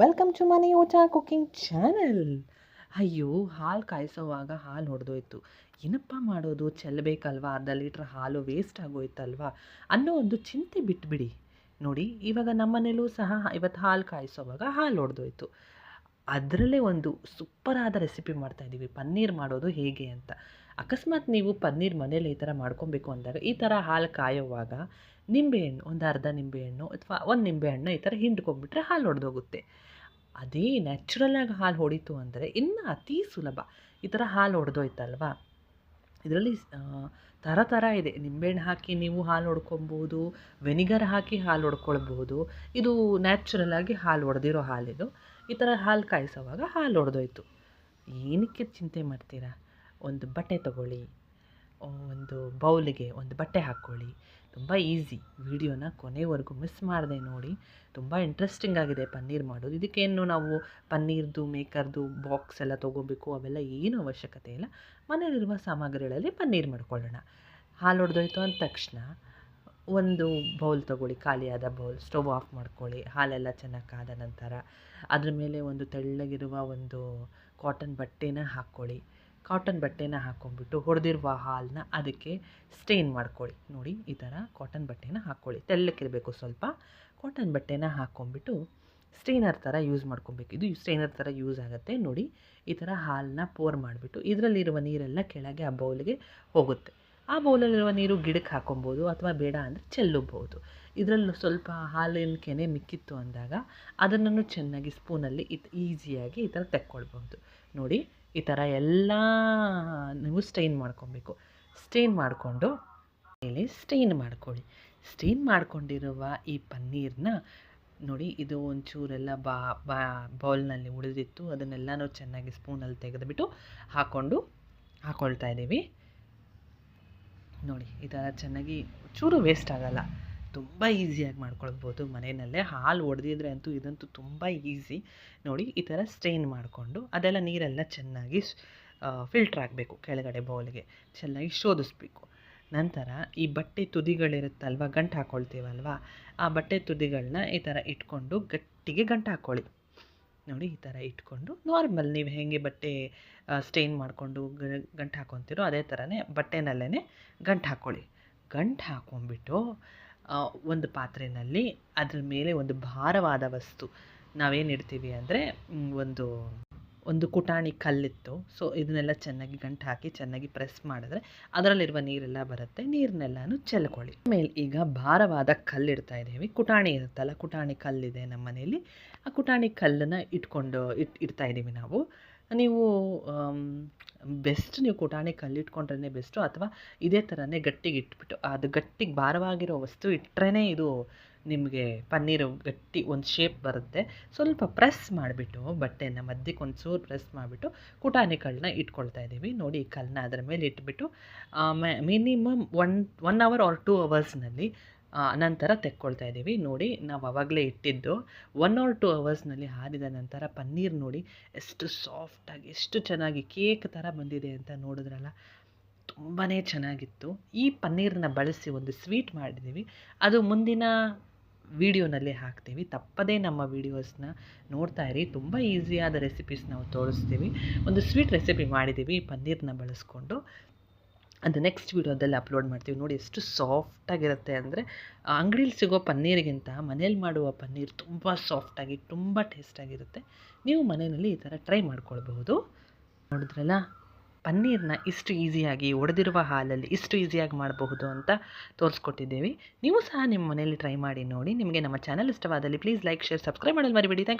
Welcome to ಮನಿ ಊಟ cooking channel. ಅಯ್ಯೋ, ಹಾಲು ಕಾಯಿಸೋವಾಗ ಹಾಲು ಹೊಡೆದೋಯ್ತು, ಏನಪ್ಪ ಮಾಡೋದು, ಚೆಲ್ಲಬೇಕಲ್ವಾ, ಅರ್ಧ ಲೀಟ್ರ್ ಹಾಲು ವೇಸ್ಟ್ ಆಗೋಯ್ತಲ್ವಾ ಅನ್ನೋ ಒಂದು ಚಿಂತೆ ಬಿಟ್ಬಿಡಿ. ನೋಡಿ, ಇವಾಗ ನಮ್ಮನೇಲೂ ಸಹ ಇವತ್ತು ಹಾಲು ಕಾಯಿಸೋವಾಗ ಹಾಲು ಹೊಡೆದೋಯ್ತು. ಅದರಲ್ಲೇ ಒಂದು ಸೂಪರಾದ ರೆಸಿಪಿ ಮಾಡ್ತಾಯಿದ್ದೀವಿ, ಪನ್ನೀರ್ ಮಾಡೋದು ಹೇಗೆ ಅಂತ. ಅಕಸ್ಮಾತ್ ನೀವು ಪನ್ನೀರ್ ಮನೇಲಿ ಈ ಥರ ಮಾಡ್ಕೊಬೇಕು ಅಂದಾಗ ಈ ಥರ ಹಾಲು ಕಾಯೋವಾಗ ನಿಂಬೆಹಣ್ಣು, ಒಂದು ಅರ್ಧ ನಿಂಬೆಹಣ್ಣು ಅಥವಾ ಒಂದು ನಿಂಬೆಹಣ್ಣು ಈ ಥರ ಹಿಂಡ್ಕೊಂಡ್ಬಿಟ್ರೆ ಹಾಲು ಹೊಡೆದೋಗುತ್ತೆ. ಅದೇ ನ್ಯಾಚುರಲಾಗಿ ಹಾಲು ಹೊಡಿತು ಅಂದರೆ ಇನ್ನೂ ಅತೀ ಸುಲಭ. ಈ ಥರ ಹಾಲು ಹೊಡೆದೋಯ್ತಲ್ವಾ, ಇದರಲ್ಲಿ ಥರ ಥರ ಇದೆ. ನಿಂಬೆಹಣ್ಣು ಹಾಕಿ ನೀವು ಹಾಲು ಹೊಡ್ಕೊಬೋದು, ವೆನಿಗರ್ ಹಾಕಿ ಹಾಲು ಹೊಡ್ಕೊಳ್ಬೋದು. ಇದು ನ್ಯಾಚುರಲಾಗಿ ಹಾಲು ಹೊಡೆದಿರೋ ಹಾಲಿದು. ಈ ಥರ ಹಾಲು ಕಾಯಿಸೋವಾಗ ಹಾಲು ಹೊಡೆದೋಯ್ತು, ಏನಕ್ಕೆ ಚಿಂತೆ ಮಾಡ್ತೀರಾ? ಒಂದು ಬಟ್ಟೆ ತಗೊಳ್ಳಿ, ಒಂದು ಬೌಲಿಗೆ ಒಂದು ಬಟ್ಟೆ ಹಾಕ್ಕೊಳ್ಳಿ. ತುಂಬ ಈಸಿ. ವಿಡಿಯೋನ ಕೊನೆವರೆಗೂ ಮಿಸ್ ಮಾಡದೆ ನೋಡಿ, ತುಂಬ ಇಂಟ್ರೆಸ್ಟಿಂಗ್ ಆಗಿದೆ ಪನ್ನೀರ್ ಮಾಡೋದು. ಇದಕ್ಕೇನು ನಾವು ಪನ್ನೀರ್ದು ಮೇಕರ್ದು ಬಾಕ್ಸ್ ಎಲ್ಲ ತೊಗೋಬೇಕು, ಅವೆಲ್ಲ ಏನೂ ಅವಶ್ಯಕತೆ ಇಲ್ಲ. ಮನೆಯಲ್ಲಿರುವ ಸಾಮಗ್ರಿಗಳಲ್ಲಿ ಪನ್ನೀರ್ ಮಾಡ್ಕೊಳ್ಳೋಣ. ಹಾಲು ಹೊಡೆದೋಯ್ತು ಅಂದ ತಕ್ಷಣ ಒಂದು ಬೌಲ್ ತೊಗೊಳ್ಳಿ, ಖಾಲಿಯಾದ ಬೌಲ್. ಸ್ಟವ್ ಆಫ್ ಮಾಡ್ಕೊಳ್ಳಿ. ಹಾಲೆಲ್ಲ ಚೆನ್ನಾಗಿ ಕಾದ ನಂತರ ಅದ್ರ ಮೇಲೆ ಒಂದು ತೆಳ್ಳಗಿರುವ ಒಂದು ಕಾಟನ್ ಬಟ್ಟೆನ ಹಾಕ್ಕೊಳ್ಳಿ. ಕಾಟನ್ ಬಟ್ಟೆನ ಹಾಕ್ಕೊಂಡ್ಬಿಟ್ಟು ಹೊಡೆದಿರುವ ಹಾಲನ್ನ ಅದಕ್ಕೆ ಸ್ಟೇನ್ ಮಾಡ್ಕೊಳ್ಳಿ. ನೋಡಿ, ಈ ಥರ ಕಾಟನ್ ಬಟ್ಟೆನ ಹಾಕ್ಕೊಳ್ಳಿ, ತೆಳ್ಳಕ್ಕಿರಬೇಕು ಸ್ವಲ್ಪ. ಕಾಟನ್ ಬಟ್ಟೆನ ಹಾಕ್ಕೊಂಡ್ಬಿಟ್ಟು ಸ್ಟೇನರ್ ಥರ ಯೂಸ್ ಮಾಡ್ಕೊಬೇಕು. ಇದು ಸ್ಟೇನರ್ ಥರ ಯೂಸ್ ಆಗುತ್ತೆ. ನೋಡಿ, ಈ ಥರ ಹಾಲನ್ನ ಪೋರ್ ಮಾಡಿಬಿಟ್ಟು ಇದರಲ್ಲಿರುವ ನೀರೆಲ್ಲ ಕೆಳಗೆ ಆ ಬೌಲ್ಗೆ ಹೋಗುತ್ತೆ. ಆ ಬೌಲಲ್ಲಿರುವ ನೀರು ಗಿಡಕ್ಕೆ ಹಾಕೊಬೋದು ಅಥವಾ ಬೇಡ ಅಂದರೆ ಚೆಲ್ಲಬಹುದು. ಇದರಲ್ಲೂ ಸ್ವಲ್ಪ ಹಾಲಿನ ಕೆನೆ ಮಿಕ್ಕಿತ್ತು ಅಂದಾಗ ಅದನ್ನು ಚೆನ್ನಾಗಿ ಸ್ಪೂನಲ್ಲಿ ಈಸಿಯಾಗಿ ಈ ಥರ ತೆಕ್ಕೊಳ್ಬಹುದು. ನೋಡಿ, ಈ ಥರ ಎಲ್ಲ ನೀವು ಸ್ಟೇನ್ ಮಾಡ್ಕೊಬೇಕು. ಸ್ಟೇನ್ ಮಾಡಿಕೊಂಡು ಮೇಲೆ ಸ್ಟೇನ್ ಮಾಡ್ಕೊಳ್ಳಿ. ಸ್ಟೇನ್ ಮಾಡ್ಕೊಂಡಿರುವ ಈ ಪನ್ನೀರನ್ನ ನೋಡಿ, ಇದು ಒಂಚೂರೆಲ್ಲ ಬೌಲ್ನಲ್ಲಿ ಉಳಿದಿತ್ತು, ಅದನ್ನೆಲ್ಲನೂ ಚೆನ್ನಾಗಿ ಸ್ಪೂನಲ್ಲಿ ತೆಗೆದುಬಿಟ್ಟು ಹಾಕ್ಕೊಳ್ತಾ ಇದ್ದೀವಿ. ನೋಡಿ, ಈ ಥರ ಚೆನ್ನಾಗಿ ಚೂರು ವೇಸ್ಟ್ ಆಗೋಲ್ಲ, ತುಂಬ ಈಸಿಯಾಗಿ ಮಾಡ್ಕೊಳ್ಬೋದು ಮನೆಯಲ್ಲೇ. ಹಾಲು ಹೊಡೆದಿದ್ರೆ ಅಂತೂ ಇದಂತೂ ತುಂಬ ಈಸಿ. ನೋಡಿ, ಈ ಥರ ಸ್ಟೇನ್ ಮಾಡಿಕೊಂಡು ಅದೆಲ್ಲ ನೀರೆಲ್ಲ ಚೆನ್ನಾಗಿ ಫಿಲ್ಟ್ರ್ ಆಗಬೇಕು. ಕೆಳಗಡೆ ಬೌಲ್ಗೆ ಚೆನ್ನಾಗಿ ಶೋಧಿಸ್ಬೇಕು. ನಂತರ ಈ ಬಟ್ಟೆ ತುದಿಗಳಿರುತ್ತಲ್ವ, ಗಂಟು ಹಾಕ್ಕೊಳ್ತೀವಲ್ವ, ಆ ಬಟ್ಟೆ ತುದಿಗಳನ್ನ ಈ ಥರ ಇಟ್ಕೊಂಡು ಗಟ್ಟಿಗೆ ಗಂಟು ಹಾಕ್ಕೊಳ್ಳಿ. ನೋಡಿ, ಈ ಥರ ಇಟ್ಕೊಂಡು ನಾರ್ಮಲ್ ನೀವು ಹೇಗೆ ಬಟ್ಟೆ ಸ್ಟೇನ್ ಮಾಡಿಕೊಂಡು ಗಂಟು ಹಾಕ್ಕೊತೀರೋ ಅದೇ ಥರನೇ ಬಟ್ಟೆನಲ್ಲೇ ಗಂಟು ಹಾಕ್ಕೊಳ್ಳಿ. ಗಂಟು ಹಾಕ್ಕೊಂಡ್ಬಿಟ್ಟು ಒಂದು ಪಾತ್ರೆಯಲ್ಲಿ ಅದ್ರ ಮೇಲೆ ಒಂದು ಭಾರವಾದ ವಸ್ತು ನಾವೇನು ಇಡ್ತೀವಿ ಅಂದರೆ ಒಂದು ಕುಟಾಣಿ ಕಲ್ಲಿತ್ತು. ಸೊ ಇದನ್ನೆಲ್ಲ ಚೆನ್ನಾಗಿ ಗಂಟು ಹಾಕಿ ಚೆನ್ನಾಗಿ ಪ್ರೆಸ್ ಮಾಡಿದ್ರೆ ಅದರಲ್ಲಿರುವ ನೀರೆಲ್ಲ ಬರುತ್ತೆ. ನೀರನ್ನೆಲ್ಲನೂ ಚೆಲ್ಕೊಳ್ಳಿ. ಆಮೇಲೆ ಈಗ ಭಾರವಾದ ಕಲ್ಲು ಇಡ್ತಾ ಇದ್ದೀವಿ. ಕುಟಾಣಿ ಇರುತ್ತಲ್ಲ, ಕುಟಾಣಿ ಕಲ್ಲಿದೆ ನಮ್ಮ ಮನೇಲಿ. ಆ ಕುಟಾಣಿ ಕಲ್ಲನ್ನು ಇಡ್ತಾ ಇದ್ದೀವಿ ನಾವು. ನೀವು ಬೆಸ್ಟ್ ನೀವು ಕುಟಾಣಿ ಕಲ್ಲು ಇಟ್ಕೊಂಡ್ರೇ ಬೆಸ್ಟು, ಅಥವಾ ಇದೇ ಥರನೇ ಗಟ್ಟಿಗೆ ಇಟ್ಬಿಟ್ಟು ಅದು ಗಟ್ಟಿಗೆ ಭಾರವಾಗಿರೋ ವಸ್ತು ಇಟ್ಟರೆ ಇದು ನಿಮಗೆ ಪನ್ನೀರು ಗಟ್ಟಿ ಒಂದು ಶೇಪ್ ಬರುತ್ತೆ. ಸ್ವಲ್ಪ ಪ್ರೆಸ್ ಮಾಡಿಬಿಟ್ಟು ಬಟ್ಟೆನ ಮಧ್ಯಕ್ಕೆ ಒಂದು ಚೂರು ಪ್ರೆಸ್ ಮಾಡಿಬಿಟ್ಟು ಕುಟಾಣಿ ಕಲ್ಲನ್ನ ಇಟ್ಕೊಳ್ತಾ ಇದ್ದೀವಿ. ನೋಡಿ, ಈ ಕಲ್ಲನ್ನ ಅದರ ಮೇಲೆ ಇಟ್ಬಿಟ್ಟು ಮಿನಿಮಮ್ 1 ಅವರ್ ಆರ್ 2 ಅವರ್ಸ್ನಲ್ಲಿ ನಂತರ ತೆಕ್ಕೊಳ್ತಾ ಇದ್ದೀವಿ. ನೋಡಿ, ನಾವು ಆವಾಗಲೇ ಇಟ್ಟಿದ್ದು 1 ಆರ್ 2 ಅವರ್ಸ್ನಲ್ಲಿ ಹಾರಿದ ನಂತರ ಪನ್ನೀರ್ ನೋಡಿ ಎಷ್ಟು ಸಾಫ್ಟಾಗಿ, ಎಷ್ಟು ಚೆನ್ನಾಗಿ ಕೇಕ್ ಥರ ಬಂದಿದೆ ಅಂತ ನೋಡಿದ್ರಲ್ಲ, ತುಂಬಾ ಚೆನ್ನಾಗಿತ್ತು. ಈ ಪನ್ನೀರನ್ನ ಬಳಸಿ ಒಂದು ಸ್ವೀಟ್ ಮಾಡಿದ್ದೀವಿ, ಅದು ಮುಂದಿನ ವಿಡಿಯೋನಲ್ಲಿ ಹಾಕ್ತೀವಿ. ತಪ್ಪದೇ ನಮ್ಮ ವೀಡಿಯೋಸ್ನ ನೋಡ್ತಾ ಇರಿ. ತುಂಬ ಈಸಿಯಾದ ರೆಸಿಪೀಸ್ ನಾವು ತೋರಿಸ್ತೀವಿ. ಒಂದು ಸ್ವೀಟ್ ರೆಸಿಪಿ ಮಾಡಿದ್ದೀವಿ ಪನ್ನೀರನ್ನ ಬಳಸ್ಕೊಂಡು, ಅದು ನೆಕ್ಸ್ಟ್ ವೀಡಿಯೋದಲ್ಲಿ ಅಪ್ಲೋಡ್ ಮಾಡ್ತೀವಿ. ನೋಡಿ, ಎಷ್ಟು ಸಾಫ್ಟಾಗಿರುತ್ತೆ ಅಂದರೆ ಅಂಗಡೀಲಿ ಸಿಗೋ ಪನ್ನೀರಿಗಿಂತ ಮನೇಲಿ ಮಾಡುವ ಪನ್ನೀರ್ ತುಂಬ ಸಾಫ್ಟಾಗಿ ತುಂಬ ಟೇಸ್ಟಾಗಿರುತ್ತೆ. ನೀವು ಮನೆಯಲ್ಲಿ ಈ ಥರ ಟ್ರೈ ಮಾಡ್ಕೊಳ್ಬಹುದು. ನೋಡಿದ್ರಲ್ಲ, ಪನ್ನೀರನ್ನ ಇಷ್ಟು ಈಸಿಯಾಗಿ ಹೊಡೆದಿರುವ ಹಾಲಲ್ಲಿ ಇಷ್ಟು ಈಸಿಯಾಗಿ ಮಾಡಬಹುದು ಅಂತ ತೋರಿಸ್ಕೊಟ್ಟಿದ್ದೀವಿ. ನೀವು ಸಹ ನಿಮ್ಮ ಮನೆಯಲ್ಲಿ ಟ್ರೈ ಮಾಡಿ ನೋಡಿ. ನಿಮಗೆ ನಮ್ಮ ಚಾನಲ್ ಇಷ್ಟವಾದಲ್ಲಿ ಪ್ಲೀಸ್ ಲೈಕ್, ಶೇರ್, ಸಬ್ಸ್ಕ್ರೈಬ್ ಮಾಡಲು ಮರಿಬೇಡಿ. Thank you.